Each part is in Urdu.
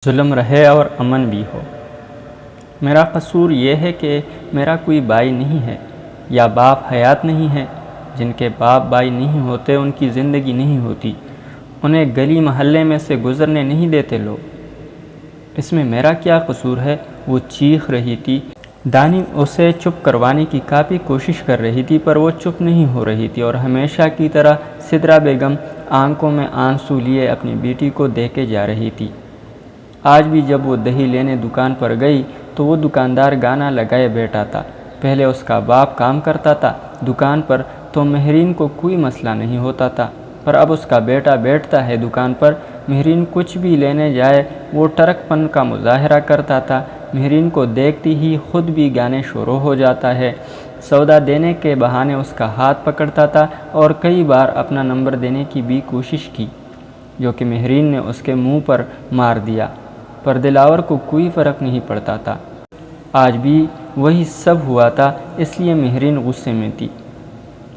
ظلم رہے اور امن بھی ہو۔ میرا قصور یہ ہے کہ میرا کوئی بھائی نہیں ہے یا باپ حیات نہیں ہے۔ جن کے باپ بھائی نہیں ہوتے ان کی زندگی نہیں ہوتی، انہیں گلی محلے میں سے گزرنے نہیں دیتے لوگ۔ اس میں میرا کیا قصور ہے؟ وہ چیخ رہی تھی۔ دانی اسے چپ کروانے کی کافی کوشش کر رہی تھی پر وہ چپ نہیں ہو رہی تھی اور ہمیشہ کی طرح سدرا بیگم آنکھوں میں آنسو لیے اپنی بیٹی کو دیکھے جا رہی تھی۔ آج بھی جب وہ دہی لینے دکان پر گئی تو وہ دکاندار گانا لگائے بیٹھا تھا۔ پہلے اس کا باپ کام کرتا تھا دکان پر تو مہرین کو کوئی مسئلہ نہیں ہوتا تھا، پر اب اس کا بیٹا بیٹھتا ہے دکان پر۔ مہرین کچھ بھی لینے جائے وہ ٹرک پن کا مظاہرہ کرتا تھا۔ مہرین کو دیکھتی ہی خود بھی گانے شروع ہو جاتا ہے۔ سودا دینے کے بہانے اس کا ہاتھ پکڑتا تھا اور کئی بار اپنا نمبر دینے کی بھی کوشش کی، جو کہ مہرین نے اس کے منہ پر مار دیا، پر دلاور کو کوئی فرق نہیں پڑتا تھا۔ آج بھی وہی سب ہوا تھا، اس لیے مہرین غصے میں تھی۔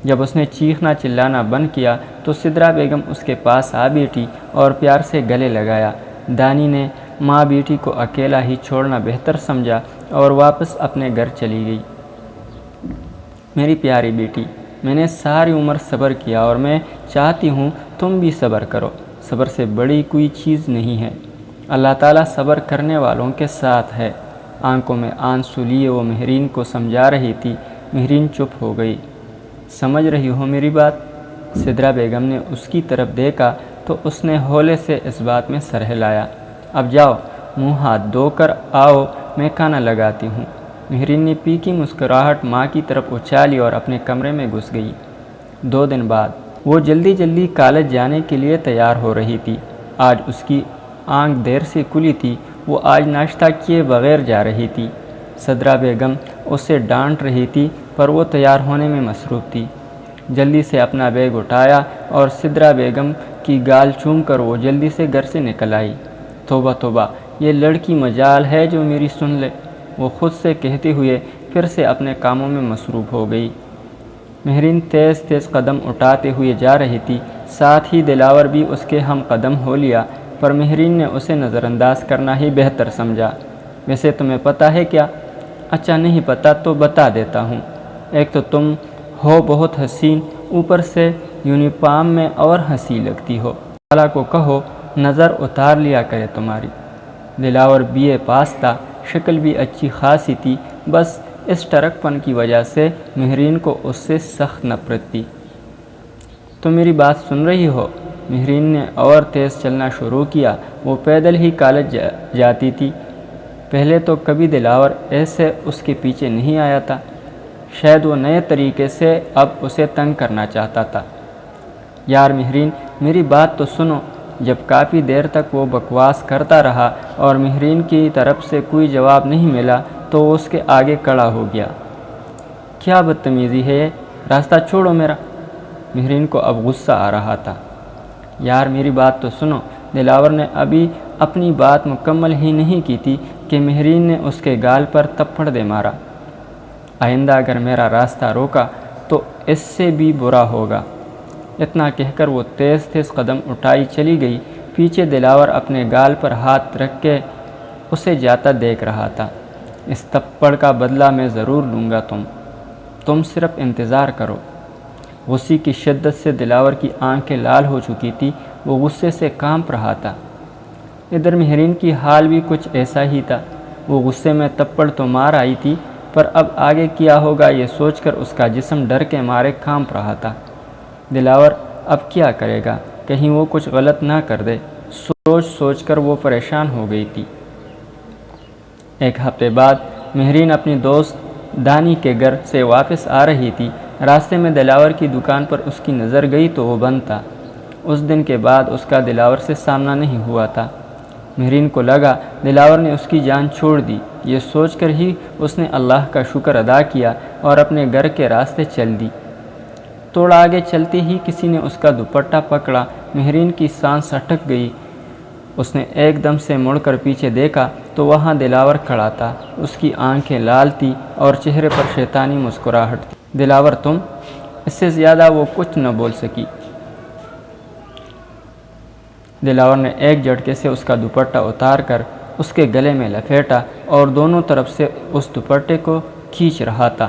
جب اس نے چیخنا چلانا بند کیا تو سدرا بیگم اس کے پاس آ بیٹھی اور پیار سے گلے لگایا۔ دانی نے ماں بیٹی کو اکیلا ہی چھوڑنا بہتر سمجھا اور واپس اپنے گھر چلی گئی۔ میری پیاری بیٹی، میں نے ساری عمر صبر کیا اور میں چاہتی ہوں تم بھی صبر کرو۔ صبر سے بڑی کوئی چیز نہیں ہے۔ اللہ تعالیٰ صبر کرنے والوں کے ساتھ ہے۔ آنکھوں میں آنسو لیے وہ مہرین کو سمجھا رہی تھی۔ مہرین چپ ہو گئی۔ سمجھ رہی ہو میری بات؟ سدرا بیگم نے اس کی طرف دیکھا تو اس نے ہولے سے اس بات میں سر ہلایا۔ اب جاؤ، منہ ہاتھ دھو کر آؤ، میں کھانا لگاتی ہوں۔ مہرین نے پھیکی مسکراہٹ ماں کی طرف اچھالی اور اپنے کمرے میں گھس گئی۔ 2 دن بعد وہ جلدی جلدی کالج جانے کے لیے تیار ہو رہی تھی۔ آج اس کی آنکھ دیر سے کھلی تھی۔ وہ آج ناشتہ کیے بغیر جا رہی تھی۔ سدرا بیگم اسے ڈانٹ رہی تھی پر وہ تیار ہونے میں مصروف تھی۔ جلدی سے اپنا بیگ اٹھایا اور سدرا بیگم کی گال چوم کر وہ جلدی سے گھر سے نکل آئی۔ توبہ توبہ، یہ لڑکی مجال ہے جو میری سن لے، وہ خود سے کہتے ہوئے پھر سے اپنے کاموں میں مصروف ہو گئی۔ مہرین تیز تیز قدم اٹھاتے ہوئے جا رہی تھی، ساتھ ہی دلاور بھی اس کے ہم قدم ہو لیا، پر مہرین نے اسے نظر انداز کرنا ہی بہتر سمجھا۔ ویسے تمہیں پتہ ہے کیا؟ اچھا نہیں پتہ تو بتا دیتا ہوں۔ ایک تو تم ہو بہت حسین، اوپر سے یونیفارم میں اور حسین لگتی ہو۔ خالہ کو کہو نظر اتار لیا کرے تمہاری۔ دلاور BA پاس تھا، شکل بھی اچھی خاصی تھی، بس اس ٹرک پن کی وجہ سے مہرین کو اس سے سخت نفرت تھی۔ تم میری بات سن رہی ہو؟ مہرین نے اور تیز چلنا شروع کیا۔ وہ پیدل ہی کالج جاتی تھی۔ پہلے تو کبھی دلاور ایسے اس کے پیچھے نہیں آیا تھا۔ شاید وہ نئے طریقے سے اب اسے تنگ کرنا چاہتا تھا۔ یار مہرین، میری بات تو سنو۔ جب کافی دیر تک وہ بکواس کرتا رہا اور مہرین کی طرف سے کوئی جواب نہیں ملا تو وہ اس کے آگے کھڑا ہو گیا۔ کیا بدتمیزی ہے یہ؟ راستہ چھوڑو میرا۔ مہرین کو اب غصہ آ رہا تھا۔ یار میری بات تو سنو۔ دلاور نے ابھی اپنی بات مکمل ہی نہیں کی تھی کہ مہرین نے اس کے گال پر تھپڑ دے مارا۔ آئندہ اگر میرا راستہ روکا تو اس سے بھی برا ہوگا۔ اتنا کہہ کر وہ تیز تیز قدم اٹھائی چلی گئی۔ پیچھے دلاور اپنے گال پر ہاتھ رکھ کے اسے جاتا دیکھ رہا تھا۔ اس تھپڑ کا بدلہ میں ضرور لوں گا، تم صرف انتظار کرو۔ غصے کی شدت سے دلاور کی آنکھیں لال ہو چکی تھی، وہ غصے سے کانپ رہا تھا۔ ادھر مہرین کی حال بھی کچھ ایسا ہی تھا۔ وہ غصے میں تھپڑ تو مار آئی تھی، پر اب آگے کیا ہوگا یہ سوچ کر اس کا جسم ڈر کے مارے کانپ رہا تھا۔ دلاور اب کیا کرے گا؟ کہیں وہ کچھ غلط نہ کر دے، سوچ سوچ کر وہ پریشان ہو گئی تھی۔ 1 ہفتے بعد مہرین اپنی دوست دانی کے گھر سے واپس آ رہی تھی۔ راستے میں دلاور کی دکان پر اس کی نظر گئی تو وہ بند تھا۔ اس دن کے بعد اس کا دلاور سے سامنا نہیں ہوا تھا۔ مہرین کو لگا دلاور نے اس کی جان چھوڑ دی۔ یہ سوچ کر ہی اس نے اللہ کا شکر ادا کیا اور اپنے گھر کے راستے چل دی۔ تھوڑا آگے چلتے ہی کسی نے اس کا دوپٹہ پکڑا۔ مہرین کی سانس اٹک گئی۔ اس نے ایک دم سے مڑ کر پیچھے دیکھا تو وہاں دلاور کھڑا تھا۔ اس کی آنکھیں لال تھیں اور چہرے پر شیطانی مسکراہٹ تھی۔ دلاور تم؟ اس سے زیادہ وہ کچھ نہ بول سکی۔ دلاور نے ایک جھٹکے سے اس کا دوپٹہ اتار کر اس کے گلے میں لپیٹا اور دونوں طرف سے اس دوپٹے کو کھینچ رہا تھا۔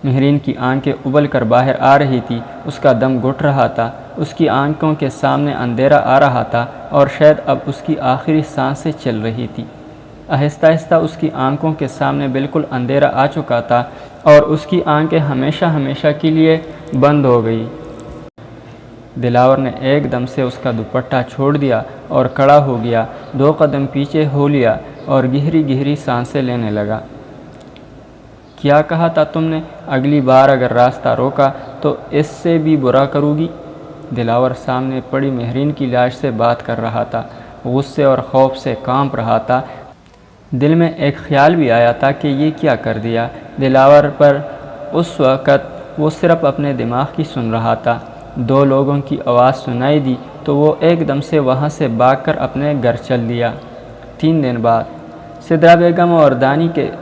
مہرین کی آنکھیں ابل کر باہر آ رہی تھی، اس کا دم گھٹ رہا تھا، اس کی آنکھوں کے سامنے اندھیرا آ رہا تھا اور شاید اب اس کی آخری سانسیں چل رہی تھی۔ آہستہ آہستہ اس کی آنکھوں کے سامنے بالکل اندھیرا آ چکا تھا اور اس کی آنکھیں ہمیشہ ہمیشہ کے لیے بند ہو گئی۔ دلاور نے ایک دم سے اس کا دوپٹہ چھوڑ دیا اور کھڑا ہو گیا، 2 قدم پیچھے ہو لیا اور گہری گہری سانسیں لینے لگا۔ کیا کہا تھا تم نے؟ اگلی بار اگر راستہ روکا تو اس سے بھی برا کرو گی؟ دلاور سامنے پڑی مہرین کی لاش سے بات کر رہا تھا، غصے اور خوف سے کانپ رہا تھا۔ دل میں ایک خیال بھی آیا تھا کہ یہ کیا کر دیا۔ دلاور پر اس وقت وہ صرف اپنے دماغ کی سن رہا تھا۔ 2 لوگوں کی آواز سنائی دی تو وہ ایک دم سے وہاں سے بھاگ کر اپنے گھر چل دیا۔ 3 دن بعد سدرا بیگم اور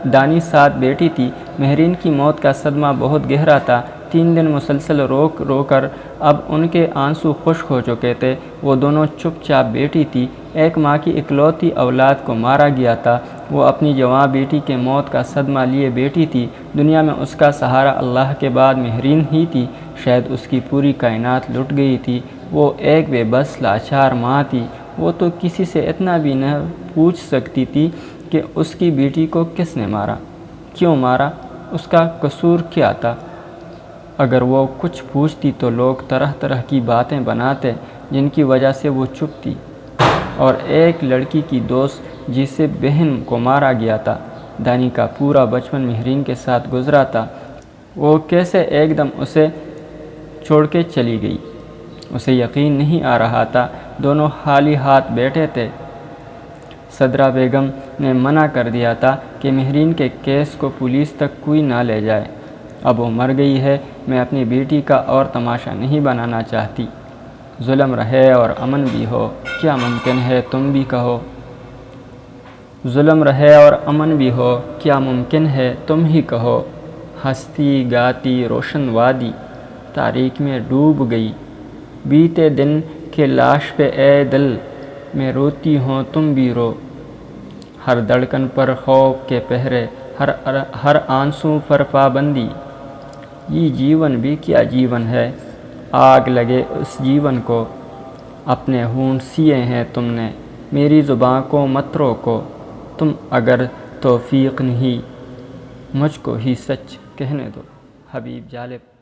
دانی ساتھ بیٹھی تھی۔ مہرین کی موت کا صدمہ بہت گہرا تھا۔ 3 دن مسلسل رو کر اب ان کے آنسو خشک ہو چکے تھے۔ وہ دونوں چپ چاپ بیٹھی تھی۔ ایک ماں کی اکلوتی اولاد کو مارا گیا تھا۔ وہ اپنی جوان بیٹی کے موت کا صدمہ لیے بیٹھی تھی۔ دنیا میں اس کا سہارا اللہ کے بعد مہرین ہی تھی۔ شاید اس کی پوری کائنات لٹ گئی تھی۔ وہ ایک بے بس لاچار ماں تھی۔ وہ تو کسی سے اتنا بھی نہ پوچھ سکتی تھی کہ اس کی بیٹی کو کس نے مارا، کیوں مارا، اس کا قصور کیا تھا۔ اگر وہ کچھ پوچھتی تو لوگ طرح طرح کی باتیں بناتے جن کی وجہ سے وہ چپ تھی۔ اور ایک لڑکی کی دوست جسے بہن کو مارا گیا تھا۔ دانی کا پورا بچپن مہرین کے ساتھ گزرا تھا۔ وہ کیسے ایک دم اسے چھوڑ کے چلی گئی؟ اسے یقین نہیں آ رہا تھا۔ دونوں خالی ہاتھ بیٹھے تھے۔ سدرا بیگم نے منع کر دیا تھا کہ مہرین کے کیس کو پولیس تک کوئی نہ لے جائے۔ اب وہ مر گئی ہے، میں اپنی بیٹی کا اور تماشا نہیں بنانا چاہتی۔ ظلم رہے اور امن بھی ہو، کیا ممکن ہے تم بھی کہو۔ ظلم رہے اور امن بھی ہو، کیا ممکن ہے تم ہی کہو۔ ہنستی گاتی روشن وادی تاریک میں ڈوب گئی۔ بیتے دن کے لاش پہ اے دل، میں روتی ہوں تم بھی رو۔ ہر دھڑکن پر خوف کے پہرے، ہر آنسوں پر پابندی۔ یہ جیون بھی کیا جیون ہے، آگ لگے اس جیون کو۔ اپنے ہونٹ سیے ہیں تم نے، میری زباں کو مت روکو۔ تم اگر توفیق نہیں، مجھ کو ہی سچ کہنے دو۔ حبیب جالب۔